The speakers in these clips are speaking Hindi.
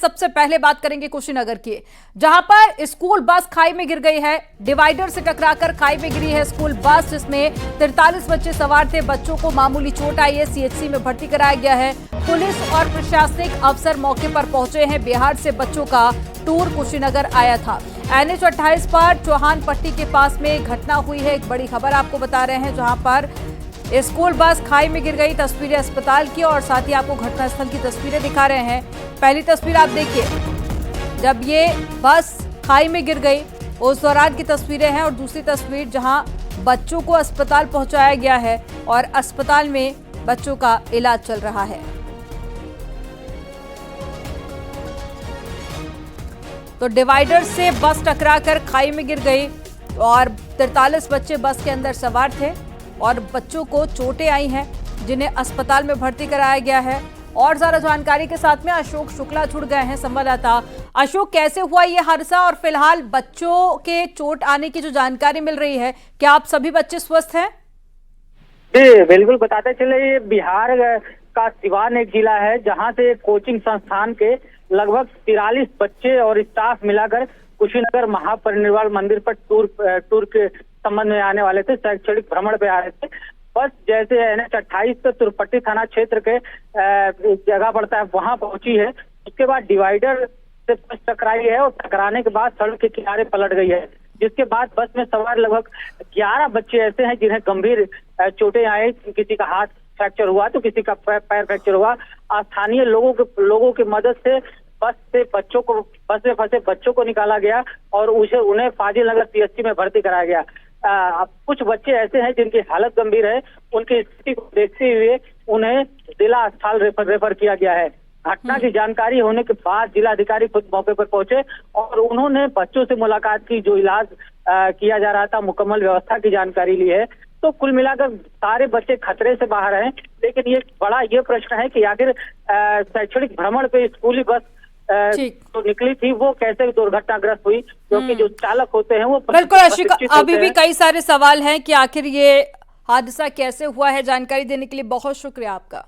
सबसे पहले बात करेंगे कुशीनगर की, जहां पर स्कूल बस खाई में गिर गई है। डिवाइडर से टकराकर खाई में गिरी है स्कूल बस, जिसमें 43 बच्चे सवार थे। बच्चों को मामूली चोट आई है, सीएचसी में भर्ती कराया गया है। पुलिस और प्रशासनिक अफसर मौके पर पहुंचे हैं। बिहार से बच्चों का टूर कुशीनगर आया था। NH 28 पर चौहान पट्टी के पास में घटना हुई है। एक बड़ी खबर आपको बता रहे हैं, जहां पर स्कूल बस खाई में गिर गई। तस्वीरें अस्पताल की और साथ ही आपको घटनास्थल की तस्वीरें दिखा रहे हैं। पहली तस्वीर आप देखिए, जब ये बस खाई में गिर गई उस दौरान की तस्वीरें हैं, और दूसरी तस्वीर जहां बच्चों को अस्पताल पहुंचाया गया है और अस्पताल में बच्चों का इलाज चल रहा है। तो डिवाइडर से बस टकराकर खाई में गिर गई और 43 बच्चे बस के अंदर सवार थे और बच्चों को चोटें आई हैं, जिन्हें अस्पताल में भर्ती कराया गया है। और ज्यादा जानकारी के साथ में अशोक शुक्ला जुड़ गए हैं, संवाददाता। अशोक, कैसे हुआ ये हादसा और फिलहाल बच्चों के चोट आने की जो जानकारी मिल रही है, क्या आप सभी बच्चे स्वस्थ हैं? जी बिल्कुल, बताते चले, ये बिहार का सिवान एक जिला है जहां से कोचिंग संस्थान के लगभग 43 बच्चे और स्टाफ मिलाकर कुशीनगर महापरिनिर्वाण मंदिर पर टूर के संबंध में आने वाले थे। शैक्षणिक भ्रमण पे आ रहे थे। बस जैसे NH 28 तो तुरपट्टी थाना क्षेत्र के जगह पड़ता है, वहां पहुंची है। उसके बाद डिवाइडर से बस टकराई है और टकराने के बाद सड़क के किनारे पलट गई है, जिसके बाद बस में सवार लगभग 11 बच्चे ऐसे हैं जिन्हें गंभीर चोटें आई। किसी का हाथ फ्रैक्चर हुआ तो किसी का पैर फ्रैक्चर हुआ। स्थानीय लोगों की मदद से बस में फंसे बच्चों को निकाला गया और उन्हें फाजिल नगर CHC में भर्ती कराया गया। कुछ बच्चे ऐसे हैं जिनकी हालत गंभीर है। उनकी स्थिति को देखते हुए उन्हें जिला अस्पताल रेफर किया गया है। घटना की जानकारी होने के बाद जिलाधिकारी खुद मौके पर पहुंचे और उन्होंने बच्चों से मुलाकात की। जो इलाज किया जा रहा था, मुकम्मल व्यवस्था की जानकारी ली है। तो कुल मिलाकर सारे बच्चे खतरे से बाहर हैं। लेकिन ये प्रश्न है कि आखिर शैक्षणिक भ्रमण पे स्कूली बस तो निकली थी, वो कैसे दुर्घटनाग्रस्त हुई, क्योंकि जो चालक होते हैं वो बिल्कुल अशिका, अभी भी कई सारे सवाल हैं कि आखिर ये हादसा कैसे हुआ है। जानकारी देने के लिए बहुत शुक्रिया आपका।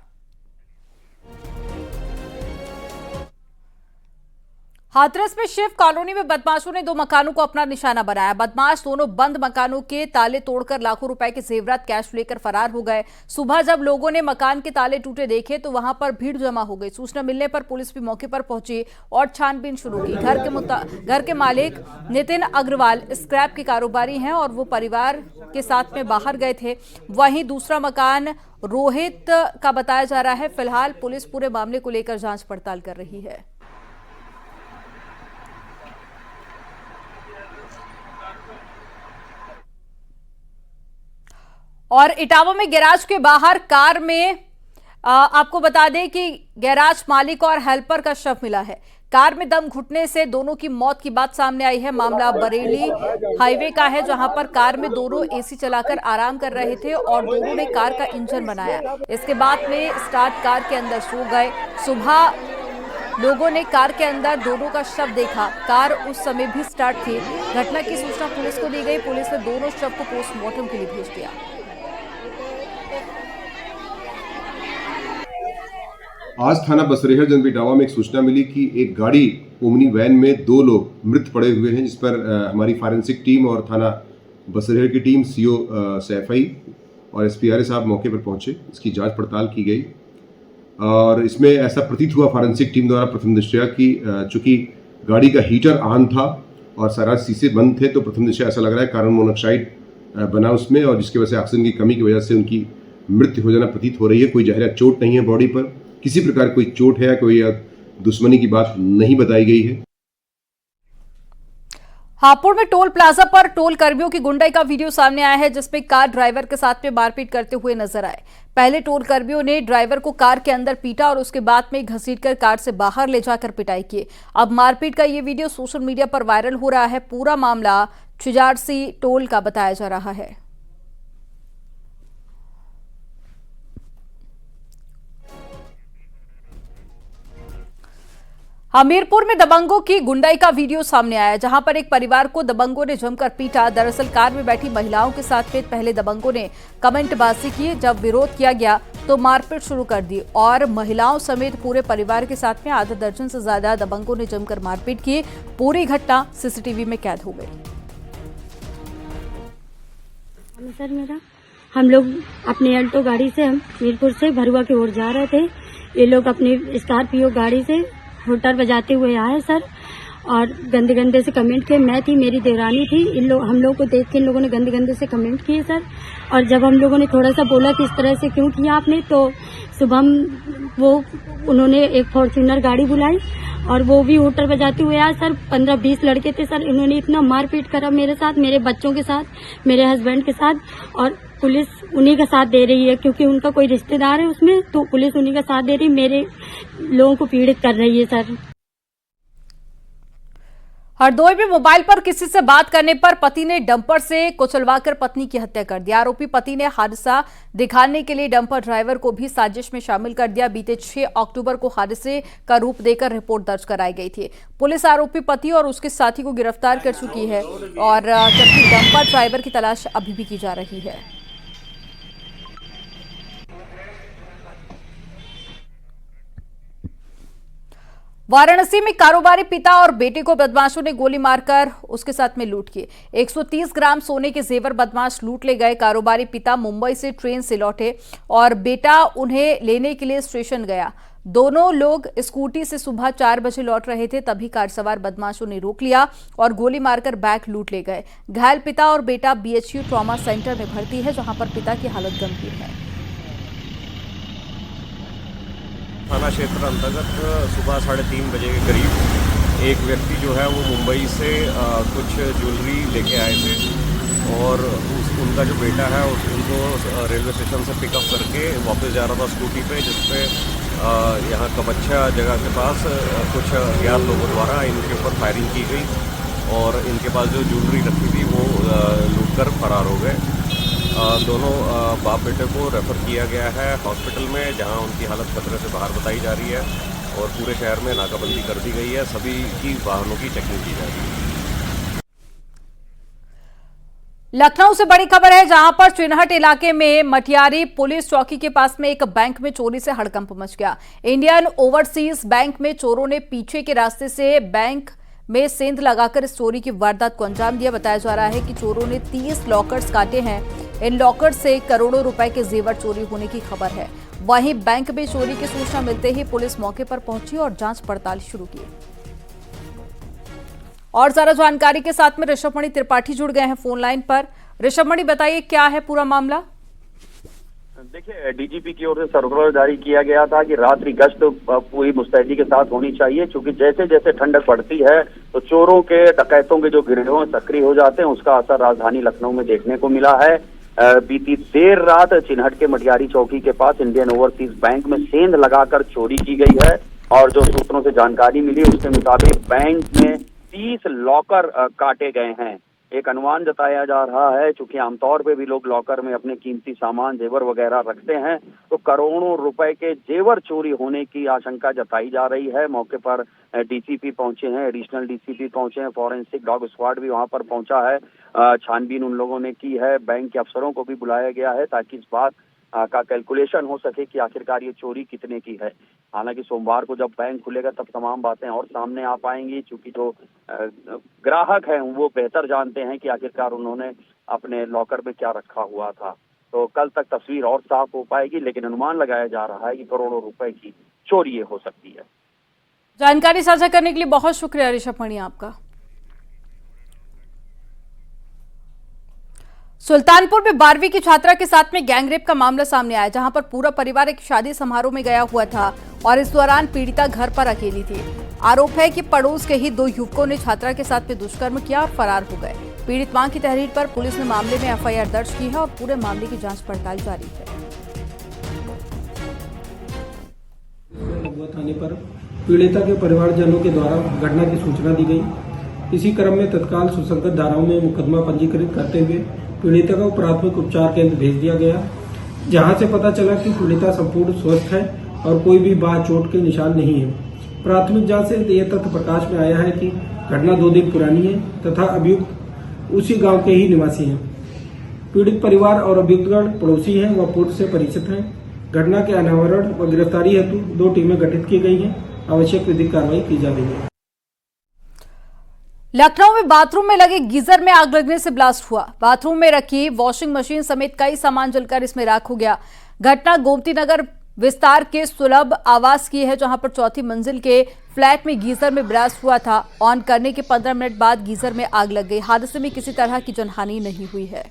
हाथरस में शिव कॉलोनी में बदमाशों ने 2 मकानों को अपना निशाना बनाया। बदमाश दोनों बंद मकानों के ताले तोड़कर लाखों रुपए के जेवरात कैश लेकर फरार हो गए। सुबह जब लोगों ने मकान के ताले टूटे देखे तो वहां पर भीड़ जमा हो गई। सूचना मिलने पर पुलिस भी मौके पर पहुंची और छानबीन शुरू की। घर के मालिक नितिन अग्रवाल स्क्रैप के कारोबारी हैं और वो परिवार के साथ में बाहर गए थे। वहीं दूसरा मकान रोहित का बताया जा रहा है। फिलहाल पुलिस पूरे मामले को लेकर जांच पड़ताल कर रही है। और इटावा में गैराज के बाहर कार में आपको बता दें कि गैराज मालिक और हेल्पर का शव मिला है। कार में दम घुटने से दोनों की मौत की बात सामने आई है। मामला बरेली हाईवे का है, जहां पर कार में दोनों AC चलाकर आराम कर रहे थे और दोनों ने कार का इंजन बनाया। इसके बाद में स्टार्ट कार के अंदर सो गए। सुबह लोगों ने कार के अंदर दोनों का शव देखा। कार उस समय भी स्टार्ट थी। घटना की सूचना पुलिस को दी गई। पुलिस ने दोनों शव को पोस्टमार्टम के लिए भेज दिया। आज थाना बसरेहर जनपद इटावा में एक सूचना मिली कि एक गाड़ी ओमनी वैन में 2 लोग मृत पड़े हुए हैं, जिस पर हमारी फॉरेंसिक टीम और थाना बसरेहर की टीम CO सैफई और SPRA साहब मौके पर पहुंचे। इसकी जांच पड़ताल की गई और इसमें ऐसा प्रतीत हुआ फॉरेंसिक टीम द्वारा प्रथम दृष्टया कि चूंकि गाड़ी का हीटर ऑन था और सारा शीशे बंद थे, तो प्रथम दृष्टया ऐसा लग रहा है कार्बन मोनोऑक्साइड बना उसमें, और जिसकी वजह से ऑक्सीजन की कमी की वजह से उनकी मृत्यु हो जाना प्रतीत हो रही है। कोई जहरीला चोट नहीं है बॉडी पर, किसी प्रकार कोई चोट है, कोई दुश्मनी की बात नहीं बताई गई है। हापुड़ में टोल प्लाजा पर टोल कर्मियों की गुंडाई का वीडियो सामने आया है, जिसमें कार ड्राइवर के साथ में मारपीट करते हुए नजर आए। पहले टोल कर्मियों ने ड्राइवर को कार के अंदर पीटा और उसके बाद में घसीटकर कार से बाहर ले जाकर पिटाई की। अब मारपीट का ये वीडियो सोशल मीडिया पर वायरल हो रहा है। पूरा मामला छिजारसी टोल का बताया जा रहा है। हमीरपुर में दबंगों की गुंडाई का वीडियो सामने आया, जहां पर एक परिवार को दबंगों ने जमकर पीटा। दरअसल कार में बैठी महिलाओं के साथ में पहले दबंगों ने कमेंटबाजी की। जब विरोध किया गया तो मारपीट शुरू कर दी और महिलाओं समेत पूरे परिवार के साथ में आधा दर्जन से ज्यादा दबंगों ने जमकर मारपीट की। पूरी घटना सीसीटीवी में कैद हो गई। सर मेरा हम लोग अपनी अल्टो गाड़ी से हम मीरपुर से भरुआ की ओर जा रहे थे। ये लोग अपनी स्कॉर्पियो गाड़ी से होटर बजाते हुए आए सर, और गंदे गंदे से कमेंट किए। मैं थी, मेरी देवरानी थी। हम लोग को देख के इन लोगों ने गंदे गंदे से कमेंट किए सर। और जब हम लोगों ने थोड़ा सा बोला कि इस तरह से क्यों किया आपने, तो सुबह उन्होंने एक फॉर्च्यूनर गाड़ी बुलाई और वो भी होटर बजाते हुए आए सर। 15-20 लड़के थे सर। इन्होंने इतना मारपीट करा मेरे साथ, मेरे बच्चों के साथ, मेरे हस्बैंड के साथ। और पुलिस उन्हीं का साथ दे रही है क्योंकि उनका कोई रिश्तेदार है उसमें, तो पुलिस उन्हीं का साथ दे रही, मेरे लोगों को पीड़ित कर रही है सर। हरदोई में मोबाइल पर किसी से बात करने पर पति ने डंपर से कुचलवाकर पत्नी की हत्या कर दी। आरोपी पति ने हादसा दिखाने के लिए डंपर ड्राइवर को भी साजिश में शामिल कर दिया। बीते 6 अक्टूबर को हादसे का रूप देकर रिपोर्ट दर्ज कराई गई थी। पुलिस आरोपी पति और उसके साथी को गिरफ्तार कर चुकी है और जबकि डंपर ड्राइवर की तलाश अभी भी की जा रही है। वाराणसी में कारोबारी पिता और बेटे को बदमाशों ने गोली मारकर उसके साथ में लूट की। 130 ग्राम सोने के जेवर बदमाश लूट ले गए। कारोबारी पिता मुंबई से ट्रेन से लौटे और बेटा उन्हें लेने के लिए स्टेशन गया। दोनों लोग स्कूटी से सुबह 4 बजे लौट रहे थे, तभी कार सवार बदमाशों ने रोक लिया और गोली मारकर बैग लूट ले गए। घायल पिता और बेटा BHU ट्रॉमा सेंटर में भर्ती है, जहां पर पिता की हालत गंभीर है। थाना क्षेत्र अंतर्गत सुबह 3:30 बजे के करीब एक व्यक्ति जो है वो मुंबई से कुछ ज्वेलरी लेके आए थे और उनका जो बेटा है उनको रेलवे स्टेशन से पिकअप करके वापस जा रहा था स्कूटी पे, जिसपे यहाँ कबच्छा जगह के पास कुछ अज्ञात लोगों द्वारा इनके ऊपर फायरिंग की गई और इनके पास जो ज्वेलरी रखी थी वो लूट कर फरार हो गए। दोनों बाप बेटे को रेफर किया गया है हॉस्पिटल में, जहां उनकी हालत खतरे से बाहर बताई जा रही है और पूरे शहर में नाकाबंदी कर दी गई है। सभी की वाहनों की चेकिंग की जा रही है। लखनऊ से बड़ी खबर है, जहां पर चिन्हट इलाके में मटियारी पुलिस चौकी के पास में एक बैंक में चोरी से हड़कंप मच गया। इंडियन ओवरसीज बैंक में चोरों ने पीछे के रास्ते से बैंक में सेंध लगाकर इस चोरी की वारदात को अंजाम दिया। बताया जा रहा है कि चोरों ने 30 लॉकर्स काटे हैं। इन लॉकर्स से करोड़ों रुपए के जेवर चोरी होने की खबर है। वहीं बैंक में चोरी की सूचना मिलते ही पुलिस मौके पर पहुंची और जांच पड़ताल शुरू की। और ज्यादा जानकारी के साथ में ऋषभमणि त्रिपाठी जुड़ गए हैं फोन लाइन पर। ऋषभमणि, बताइए क्या है पूरा मामला? देखिए, डीजीपी की ओर से सर्कुलर जारी किया गया था कि रात्रि गश्त पूरी मुस्तैदी के साथ होनी चाहिए, क्योंकि जैसे जैसे ठंडक पड़ती है तो चोरों के, डकैतों के जो गिरोह सक्रिय हो जाते हैं, उसका असर राजधानी लखनऊ में देखने को मिला है। बीती देर रात चिन्हट के मटियारी चौकी के पास इंडियन ओवरसीज बैंक में सेंध लगाकर चोरी की गई है और जो सूत्रों से जानकारी मिली उसके मुताबिक बैंक में 30 लॉकर काटे गए हैं। एक अनुमान जताया जा रहा है, चूंकि आमतौर पे भी लोग लॉकर में अपने कीमती सामान, जेवर वगैरह रखते हैं, तो करोड़ों रुपए के जेवर चोरी होने की आशंका जताई जा रही है। मौके पर डीसीपी पहुंचे हैं, एडिशनल डीसीपी पहुंचे हैं, फॉरेंसिक डॉग स्क्वाड भी वहां पर पहुंचा है। छानबीन उन लोगों ने की है। बैंक के अफसरों को भी बुलाया गया है ताकि इस बात का कैलकुलेशन हो सके कि आखिरकार ये चोरी कितने की है। हालांकि सोमवार को जब बैंक खुलेगा तब तमाम बातें और सामने आ पाएंगी, क्योंकि जो ग्राहक हैं वो बेहतर जानते हैं कि आखिरकार उन्होंने अपने लॉकर में क्या रखा हुआ था। तो कल तक तस्वीर और साफ हो पाएगी, लेकिन अनुमान लगाया जा रहा है कि करोड़ों रुपए की चोरी हो सकती है। जानकारी साझा करने के लिए बहुत शुक्रिया ऋषभमणि आपका। सुल्तानपुर में 12वीं की छात्रा के साथ में गैंगरेप का मामला सामने आया, जहां पर पूरा परिवार एक शादी समारोह में गया हुआ था और इस दौरान पीड़िता घर पर अकेली थी। आरोप है कि पड़ोस के ही 2 युवकों ने छात्रा के साथ में दुष्कर्म किया और फरार हो गए। पीड़ित मां की तहरीर पर पुलिस ने मामले में FIR दर्ज की है और पूरे मामले की जांच पड़ताल जारी है। थाने पर पीड़िता के परिवारजनों के द्वारा घटना की सूचना दी गई। इसी क्रम में तत्काल सुसंगत धाराओं में मुकदमा पंजीकृत करते हुए पीड़िता को प्राथमिक उपचार केंद्र भेज दिया गया, जहां से पता चला कि पीड़िता संपूर्ण स्वस्थ है और कोई भी बात चोट के निशान नहीं है। प्राथमिक जांच से यह तथ्य प्रकाश में आया है कि घटना 2 दिन पुरानी है तथा अभियुक्त उसी गांव के ही निवासी हैं। पीड़ित परिवार और अभियुक्तगण पड़ोसी हैं व पूर्व से परिचित हैं। घटना के अनावरण व गिरफ्तारी हेतु 2 टीमें गठित की गई हैं। आवश्यक विधिक कार्रवाई की जा रही है। लखनऊ में बाथरूम में लगे गीजर में आग लगने से ब्लास्ट हुआ। बाथरूम में रखी वॉशिंग मशीन समेत कई सामान जलकर इसमें राख हो गया। घटना गोमती नगर विस्तार के सुलभ आवास की है, जहां पर 4थी मंजिल के फ्लैट में गीजर में ब्लास्ट हुआ था। ऑन करने के 15 मिनट बाद गीजर में आग लग गई। हादसे में किसी तरह की जनहानि नहीं हुई है।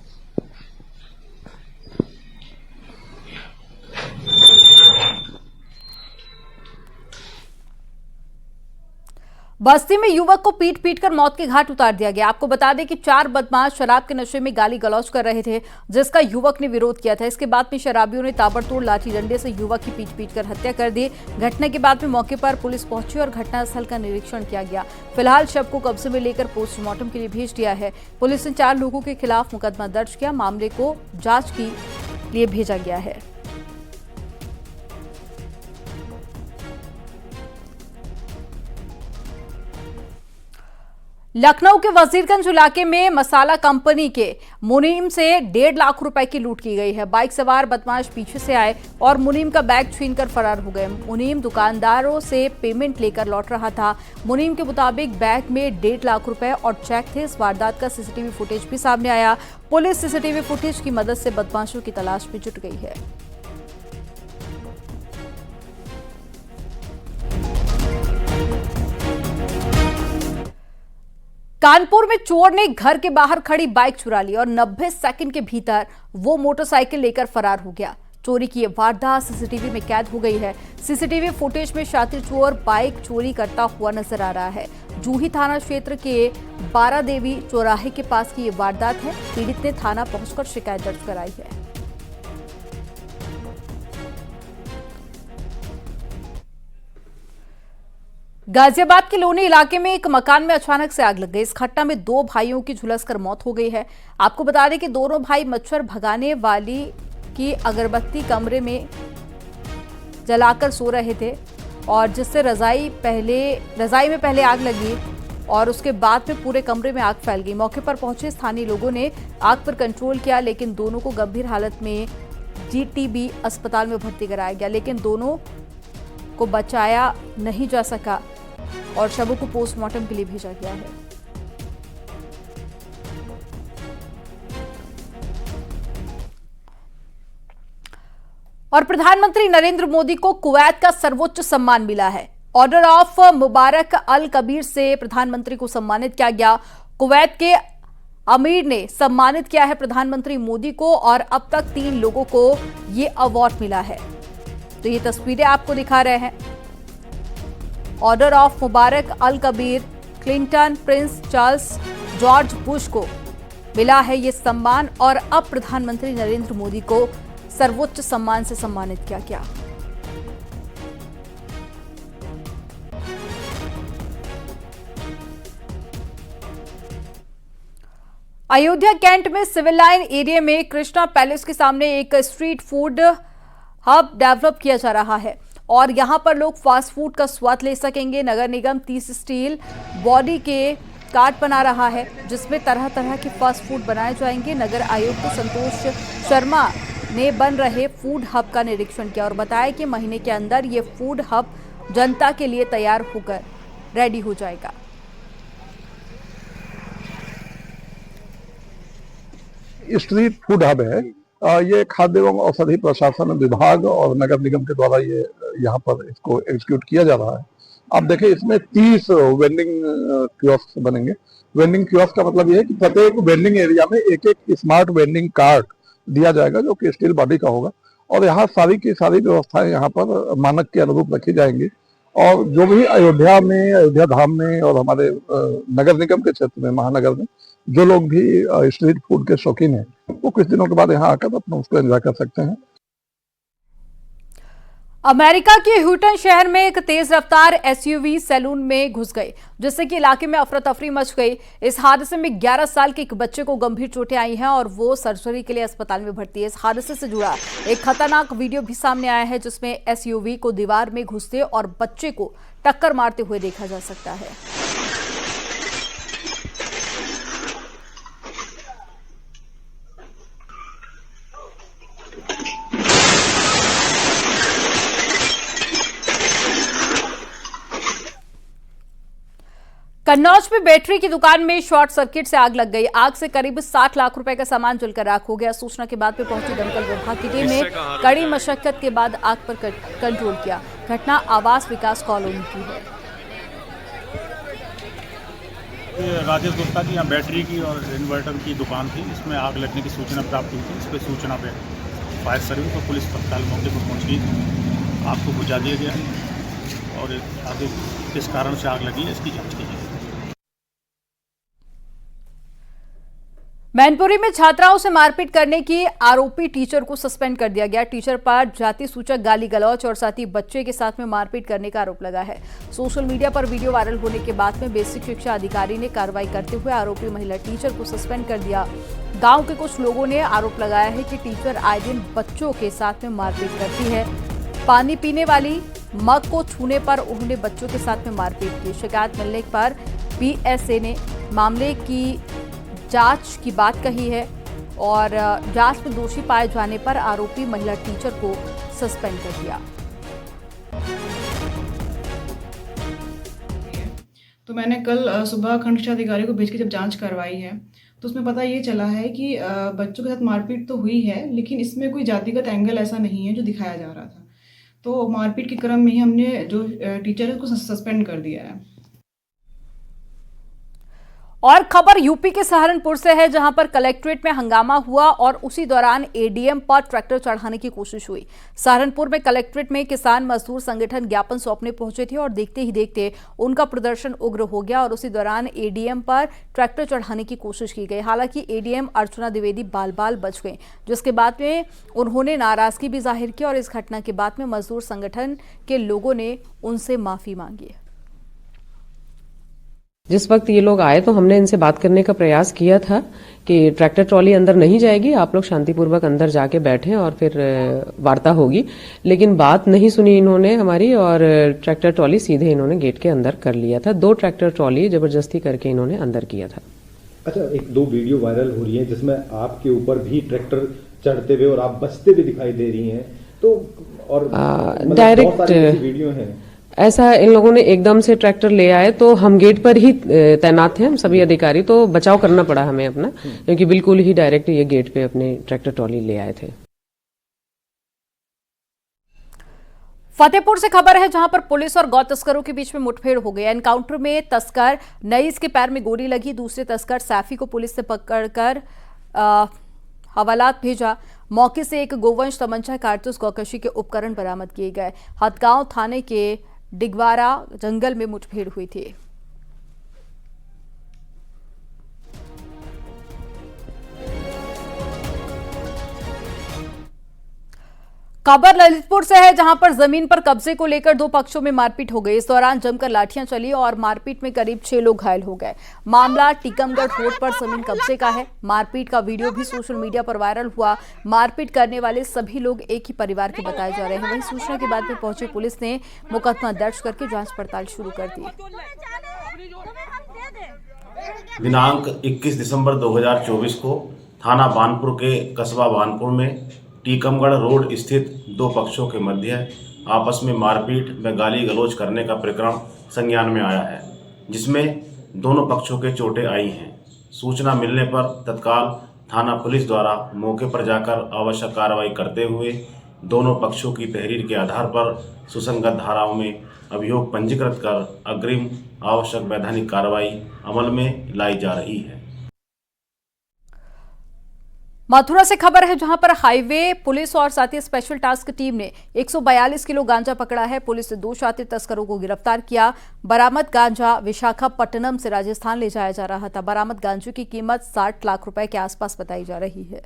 बस्ती में युवक को पीट पीटकर मौत के घाट उतार दिया गया। आपको बता दें कि 4 बदमाश शराब के नशे में गाली गलौज कर रहे थे, जिसका युवक ने विरोध किया था। इसके बाद में शराबियों ने ताबड़तोड़ लाठी डंडे से युवक की पीट कर हत्या कर दी। घटना के बाद में मौके पर पुलिस पहुंची और घटनास्थल का निरीक्षण किया गया। फिलहाल शव को कब्जे में लेकर पोस्टमार्टम के लिए भेज दिया है। पुलिस ने 4 लोगों के खिलाफ मुकदमा दर्ज किया। मामले को जांच के लिए भेजा गया है। लखनऊ के वजीरगंज इलाके में मसाला कंपनी के मुनीम से 1.5 लाख रुपए की लूट की गई है। बाइक सवार बदमाश पीछे से आए और मुनीम का बैग छीनकर फरार हो गए। मुनीम दुकानदारों से पेमेंट लेकर लौट रहा था। मुनीम के मुताबिक बैग में 1.5 लाख रुपए और चेक थे। इस वारदात का सीसीटीवी फुटेज भी सामने आया। पुलिस सीसीटीवी फुटेज की मदद से बदमाशों की तलाश में जुट गई है। कानपुर में चोर ने घर के बाहर खड़ी बाइक चुरा ली और 90 सेकंड के भीतर वो मोटरसाइकिल लेकर फरार हो गया। चोरी की यह वारदात सीसीटीवी में कैद हो गई है। सीसीटीवी फुटेज में शातिर चोर बाइक चोरी करता हुआ नजर आ रहा है। जूही थाना क्षेत्र के बारादेवी चौराहे के पास की ये वारदात है। पीड़ित ने थाना पहुंचकर शिकायत दर्ज कराई है। गाजियाबाद के लोनी इलाके में एक मकान में अचानक से आग लग गई। इस घटना में 2 भाइयों की झुलसकर मौत हो गई है। आपको बता दें कि दोनों भाई मच्छर भगाने वाली की अगरबत्ती कमरे में जलाकर सो रहे थे और जिससे रजाई में पहले आग लगी और उसके बाद में पूरे कमरे में आग फैल गई। मौके पर पहुंचे स्थानीय लोगों ने आग पर कंट्रोल किया, लेकिन दोनों को गंभीर हालत में जीटीबी अस्पताल में भर्ती कराया गया, लेकिन दोनों को बचाया नहीं जा सका और शवों को पोस्टमार्टम के लिए भेजा गया है। और प्रधानमंत्री नरेंद्र मोदी को कुवैत का सर्वोच्च सम्मान मिला है। Order of Mubarak al Kabir से प्रधानमंत्री को सम्मानित किया गया। कुवैत के अमीर ने सम्मानित किया है प्रधानमंत्री मोदी को और अब तक 3 लोगों को यह अवार्ड मिला है। तो ये तस्वीरें आपको दिखा रहे हैं। Order of Mubarak al Kabir Clinton, Prince Charles, George Bush को मिला है ये सम्मान और अब प्रधानमंत्री नरेंद्र मोदी को सर्वोच्च सम्मान से सम्मानित किया गया। अयोध्या कैंट में सिविल लाइन एरिया में कृष्णा पैलेस के सामने एक स्ट्रीट फूड हब डेवलप किया जा रहा है और यहां पर लोग फास्ट फूड का स्वाद ले सकेंगे। नगर निगम 30 स्टील बॉडी के कार्ट बना रहा है जिसमें तरह तरह के फास्ट फूड बनाए जाएंगे। नगर आयुक्त संतोष शर्मा ने बन रहे फूड हब का निरीक्षण किया और बताया कि महीने के अंदर ये फूड हब जनता के लिए तैयार होकर रेडी हो जाएगा। स्ट्रीट फूड हब है। ये खाद्य एवं औषधि प्रशासन विभाग और नगर निगम के द्वारा ये यहाँ पर इसको एग्जीक्यूट किया जा रहा है। आप देखें इसमें 30 वेंडिंग कियोस्क बनेंगे। वेंडिंग कियोस्क का मतलब ये है कि प्रत्येक वेंडिंग एरिया में एक स्मार्ट वेंडिंग कार्ट दिया जाएगा जो कि स्टील बॉडी का होगा और यहाँ सारी की सारी व्यवस्थाएं यहाँ पर मानक के अनुरूप रखी जाएंगी। और जो भी अयोध्या धाम में और हमारे नगर निगम के क्षेत्र में, महानगर में जो लोग भी स्ट्रीट फूड के शौकीन हैं वो कुछ दिनों के बाद यहाँ आकर अपना उसको एंजॉय कर सकते हैं। अमेरिका के ह्यूटन शहर में एक तेज रफ्तार एसयूवी सैलून में घुस गई जिससे कि इलाके में अफरा तफरी मच गई। इस हादसे में 11 साल के एक बच्चे को गंभीर चोटें आई हैं और वो सर्जरी के लिए अस्पताल में भर्ती है। इस हादसे से जुड़ा एक खतरनाक वीडियो भी सामने आया है जिसमें एसयूवी को दीवार में घुसते और बच्चे को टक्कर मारते हुए देखा जा सकता है। कन्नौज में बैटरी की दुकान में शॉर्ट सर्किट से आग लग गई। आग से करीब 60 लाख रुपए का सामान जलकर राख हो गया। सूचना के बाद में पहुंची दमकल विभाग की टीम ने कड़ी मशक्कत के बाद आग पर कंट्रोल किया। घटना आवास विकास कॉलोनी की है। राजेश गुप्ता की यहाँ बैटरी की और इन्वर्टर की दुकान थी। इसमें आग लगने की सूचना प्राप्त हुई थी। इस पर सूचना पे फायर सर्विस और पुलिस तत्काल मौके पर पहुँच गई। आग को बुझा दिया गया है और आगे किस कारण से आग लगी है इसकी जाँच की जाएगी। मैनपुरी में छात्राओं से मारपीट करने की आरोपी टीचर को सस्पेंड कर दिया गया। टीचर पर जाति सूचक गाली गलौज और साथ ही बच्चे के साथ में मारपीट करने का आरोप लगा है। सोशल मीडिया पर वीडियो वायरल होने के बाद में बेसिक शिक्षा अधिकारी ने कार्रवाई करते हुए आरोपी महिला टीचर को सस्पेंड कर दिया। गांव के कुछ लोगों ने आरोप लगाया है कि टीचर आए दिन बच्चों के साथ में मारपीट करती है। पानी पीने वाली मग को छूने पर उन्होंने बच्चों के साथ में मारपीट की। शिकायत मिलने पर पीएसए ने मामले की जांच की बात कही है और जांच में दोषी पाए जाने पर आरोपी महिला टीचर को सस्पेंड कर दिया। तो मैंने कल सुबह खंड शिक्षा अधिकारी को भेज के जब जांच करवाई है तो उसमें पता ये चला है कि बच्चों के साथ मारपीट तो हुई है, लेकिन इसमें कोई जातिगत एंगल ऐसा नहीं है जो दिखाया जा रहा था। तो मारपीट के क्रम में ही हमने जो टीचर है उसको सस्पेंड कर दिया है। और खबर यूपी के सहारनपुर से है, जहां पर कलेक्ट्रेट में हंगामा हुआ और उसी दौरान एडीएम पर ट्रैक्टर चढ़ाने की कोशिश हुई। सहारनपुर में कलेक्ट्रेट में किसान मजदूर संगठन ज्ञापन सौंपने पहुंचे थे और देखते ही देखते उनका प्रदर्शन उग्र हो गया और उसी दौरान एडीएम पर ट्रैक्टर चढ़ाने की कोशिश की गई। हालांकि एडीएम अर्चना द्विवेदी बाल बाल बच गए, जिसके बाद में उन्होंने नाराजगी भी जाहिर की और इस घटना के बाद में मजदूर संगठन के लोगों ने उनसे माफी मांगी। जिस वक्त ये लोग आए तो हमने इनसे बात करने का प्रयास किया था कि ट्रैक्टर ट्रॉली अंदर नहीं जाएगी, आप लोग शांतिपूर्वक अंदर जाके बैठें और फिर वार्ता होगी, लेकिन बात नहीं सुनी इन्होंने हमारी और ट्रैक्टर ट्रॉली सीधे इन्होंने गेट के अंदर कर लिया था। 2 ट्रैक्टर ट्रॉली जबरदस्ती करके इन्होंने अंदर किया था। अच्छा, 1-2 वीडियो वायरल हो रही है जिसमें आपके ऊपर भी ट्रैक्टर चढ़ते हुए और आप बचते हुए दिखाई दे रही हैं, तो और डायरेक्ट वीडियो हैं। ऐसा इन लोगों ने एकदम से ट्रैक्टर ले आए तो हम गेट पर ही तैनात थे, हम सभी अधिकारी, तो बचाव करना पड़ा हमें अपना, क्योंकि बिल्कुल ही डायरेक्ट ये गेट पे अपने ट्रैक्टर ट्रॉली ले आए थे। फतेहपुर से खबर है, जहां पर पुलिस और गौ तस्करों के बीच में मुठभेड़ हो गई। एनकाउंटर में तस्कर नईस के पैर में गोली लगी। दूसरे तस्कर सैफी को पुलिस ने पकड़कर हवालात भेजा। मौके से एक गोवंश, तमंचा, कारतूस, गौकशी के उपकरण बरामद किए गए। हथगांव थाने के डिगवारा जंगल में मुठभेड़ हुई थी। खबर ललितपुर से है, जहां पर जमीन पर कब्जे को लेकर 2 पक्षों में मारपीट हो गई। इस दौरान जमकर लाठियां चली और मारपीट में करीब 6 लोग घायल हो गए। मामला टीकमगढ़ रोड पर जमीन कब्जे का है। मारपीट का वीडियो भी सोशल मीडिया पर वायरल हुआ। मारपीट करने वाले सभी लोग एक ही परिवार के बताए जा रहे हैं। वहीं सूचना के बाद में पहुंची पुलिस ने मुकदमा दर्ज करके जांच पड़ताल शुरू कर दी। दिनांक 21 दिसंबर 2024 को थाना बानपुर के कस्बा बानपुर में टीकमगढ़ रोड स्थित 2 पक्षों के मध्य आपस में मारपीट व गाली गलौज करने का प्रकरण संज्ञान में आया है, जिसमें दोनों पक्षों के चोटें आई हैं। सूचना मिलने पर तत्काल थाना पुलिस द्वारा मौके पर जाकर आवश्यक कार्रवाई करते हुए दोनों पक्षों की तहरीर के आधार पर सुसंगत धाराओं में अभियोग पंजीकृत कर अग्रिम आवश्यक वैधानिक कार्रवाई अमल में लाई जा रही है। मथुरा से खबर है, जहां पर हाईवे पुलिस और साथ ही स्पेशल टास्क टीम ने 142 किलो गांजा पकड़ा है। पुलिस ने 2 शातिर तस्करों को गिरफ्तार किया। बरामद गांजा विशाखापट्टनम से राजस्थान ले जाया जा रहा था। बरामद गांजे की कीमत 60 लाख रुपए के आसपास बताई जा रही है।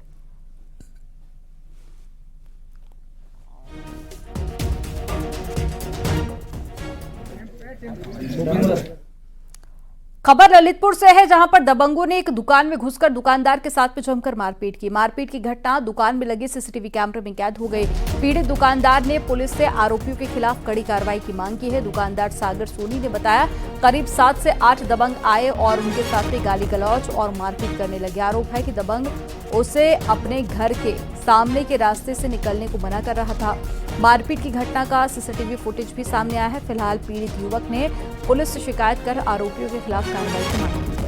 खबर ललितपुर से है, जहां पर दबंगों ने एक दुकान में घुसकर दुकानदार के साथ में जमकर मारपीट की घटना दुकान में लगे सीसीटीवी कैमरे में कैद हो गई। पीड़ित दुकानदार ने पुलिस से आरोपियों के खिलाफ कड़ी कार्रवाई की मांग की है। दुकानदार सागर सोनी ने बताया, करीब 7 से 8 दबंग आए और उनके साथ में गाली गलौज और मारपीट करने लगे। आरोप है कि दबंग उसे अपने घर के सामने के रास्ते से निकलने को मना कर रहा था। मारपीट की घटना का सीसीटीवी फुटेज भी सामने आया है। फिलहाल पीड़ित युवक ने पुलिस से शिकायत कर आरोपियों के खिलाफ कार्रवाई की मांग की।